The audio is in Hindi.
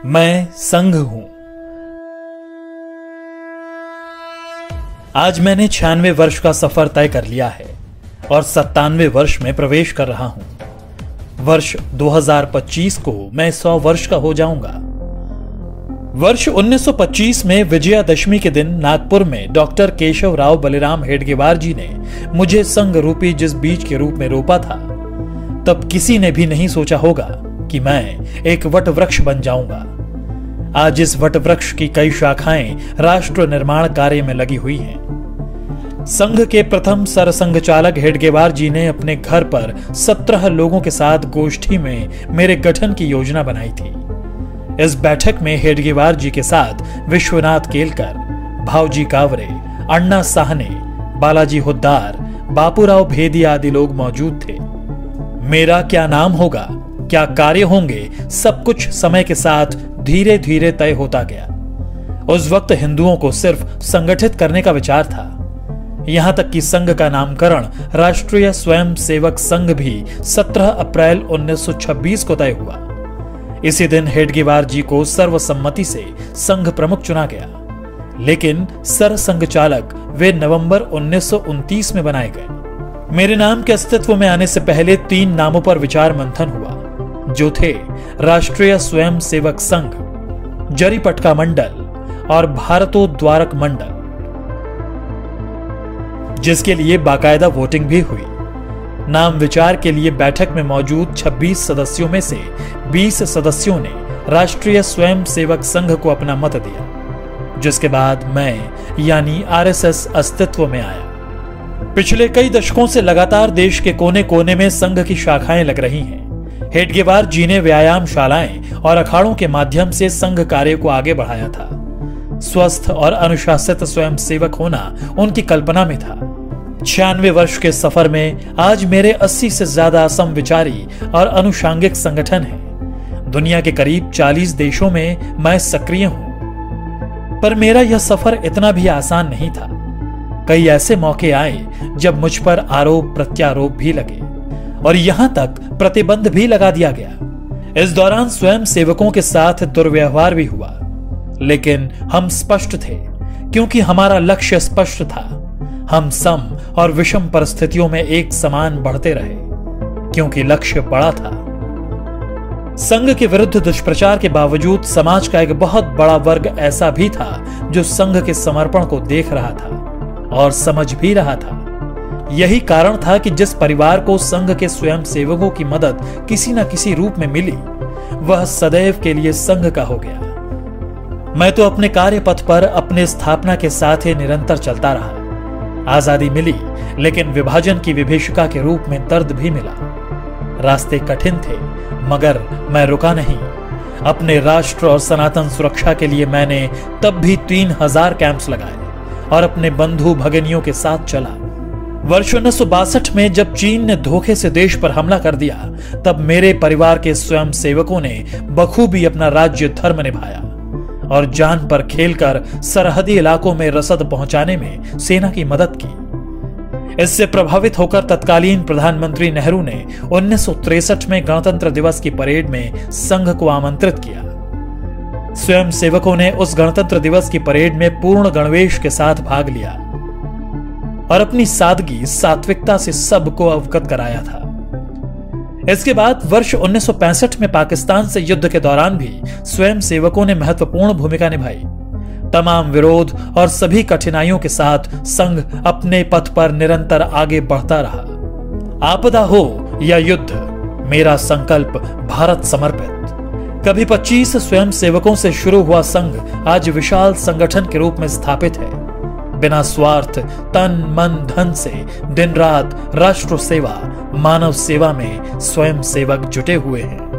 मैं संघ हूं। आज मैंने 96 वर्ष का सफर तय कर लिया है और 97 वर्ष में प्रवेश कर रहा हूं। वर्ष 2025 को मैं 100 वर्ष का हो जाऊंगा। वर्ष 1925 में विजयादशमी के दिन नागपुर में डॉक्टर केशव राव बलिराम हेडगेवार जी ने मुझे संघ रूपी जिस बीज के रूप में रोपा था, तब किसी ने भी नहीं सोचा होगा कि मैं एक वट वृक्ष बन जाऊंगा। आज इस वट वृक्ष की कई शाखाएं राष्ट्र निर्माण कार्य में लगी हुई हैं। संघ के प्रथम सरसंघ चालक हेडगेवार जी ने अपने घर पर 17 लोगों के साथ गोष्ठी में मेरे गठन की योजना बनाई थी। इस बैठक में हेडगेवार जी के साथ विश्वनाथ केलकर, भावजी कावरे, अण्णा साहने, बालाजी हुद्दार, बापूराव भेदी आदि लोग मौजूद थे। मेरा क्या नाम होगा, क्या कार्य होंगे, सब कुछ समय के साथ धीरे धीरे तय होता गया। उस वक्त हिंदुओं को सिर्फ संगठित करने का विचार था। यहां तक कि संघ का नामकरण राष्ट्रीय स्वयं सेवक संघ भी 17 अप्रैल 1926 को तय हुआ। इसी दिन हेडगेवार जी को सर्वसम्मति से संघ प्रमुख चुना गया, लेकिन सरसंघ चालक वे नवंबर 1929 में बनाए गए। मेरे नाम के अस्तित्व में आने से पहले 3 नामों पर विचार मंथन हुआ, जो थे राष्ट्रीय स्वयं सेवक संघ, जरीपटका मंडल और भारतोद्वारक मंडल, जिसके लिए बाकायदा वोटिंग भी हुई। नाम विचार के लिए बैठक में मौजूद 26 सदस्यों में से 20 सदस्यों ने राष्ट्रीय स्वयं सेवक संघ को अपना मत दिया, जिसके बाद मैं यानी आरएसएस अस्तित्व में आया। पिछले कई दशकों से लगातार देश के कोने कोने में संघ की शाखाएं लग रही हैं। हेडगेवार जी ने व्यायामशालाएं और अखाड़ों के माध्यम से संघ कार्य को आगे बढ़ाया था। स्वस्थ और अनुशासित स्वयं सेवक होना उनकी कल्पना में था। 96 वर्ष के सफर में आज मेरे 80 से ज्यादा समविचारी और अनुषांगिक संगठन हैं। दुनिया के करीब 40 देशों में मैं सक्रिय हूं। पर मेरा यह सफर इतना भी आसान नहीं था। कई ऐसे मौके आए जब मुझ पर आरोप प्रत्यारोप भी लगे और यहां तक प्रतिबंध भी लगा दिया गया। इस दौरान स्वयं सेवकों के साथ दुर्व्यवहार भी हुआ, लेकिन हम स्पष्ट थे क्योंकि हमारा लक्ष्य स्पष्ट था। हम सम और विषम परिस्थितियों में एक समान बढ़ते रहे क्योंकि लक्ष्य बड़ा था। संघ के विरुद्ध दुष्प्रचार के बावजूद समाज का एक बहुत बड़ा वर्ग ऐसा भी था जो संघ के समर्पण को देख रहा था और समझ भी रहा था। यही कारण था कि जिस परिवार को संघ के स्वयं सेवकों की मदद किसी न किसी रूप में मिली, वह सदैव के लिए संघ का हो गया। मैं तो अपने कार्य पथ पर अपने स्थापना के साथ ही निरंतर चलता रहा। आजादी मिली, लेकिन विभाजन की विभीषिका के रूप में दर्द भी मिला। रास्ते कठिन थे, मगर मैं रुका नहीं। अपने राष्ट्र और सनातन सुरक्षा के लिए मैंने तब भी 3000 कैंप्स लगाए और अपने बंधु भगिनियों के साथ चला। वर्ष 1962 में जब चीन ने धोखे से देश पर हमला कर दिया, तब मेरे परिवार के स्वयं सेवकों ने बखूबी अपना राज्य धर्म निभाया और जान पर खेलकर सरहदी इलाकों में रसद पहुंचाने में सेना की मदद की। इससे प्रभावित होकर तत्कालीन प्रधानमंत्री नेहरू ने 1963 में गणतंत्र दिवस की परेड में संघ को आमंत्रित किया। स्वयं सेवकों ने उस गणतंत्र दिवस की परेड में पूर्ण गणवेश के साथ भाग लिया और अपनी सादगी सात्विकता से सबको अवगत कराया था। इसके बाद वर्ष 1965 में पाकिस्तान से युद्ध के दौरान भी स्वयं सेवकों ने महत्वपूर्ण भूमिका निभाई। तमाम विरोध और सभी कठिनाइयों के साथ संघ अपने पथ पर निरंतर आगे बढ़ता रहा। आपदा हो या युद्ध, मेरा संकल्प भारत समर्पित। कभी 25 स्वयं सेवकों से शुरू हुआ संघ आज विशाल संगठन के रूप में स्थापित है। बिना स्वार्थ, तन मन धन से दिन रात राष्ट्र सेवा, मानव सेवा में स्वयं सेवक जुटे हुए हैं।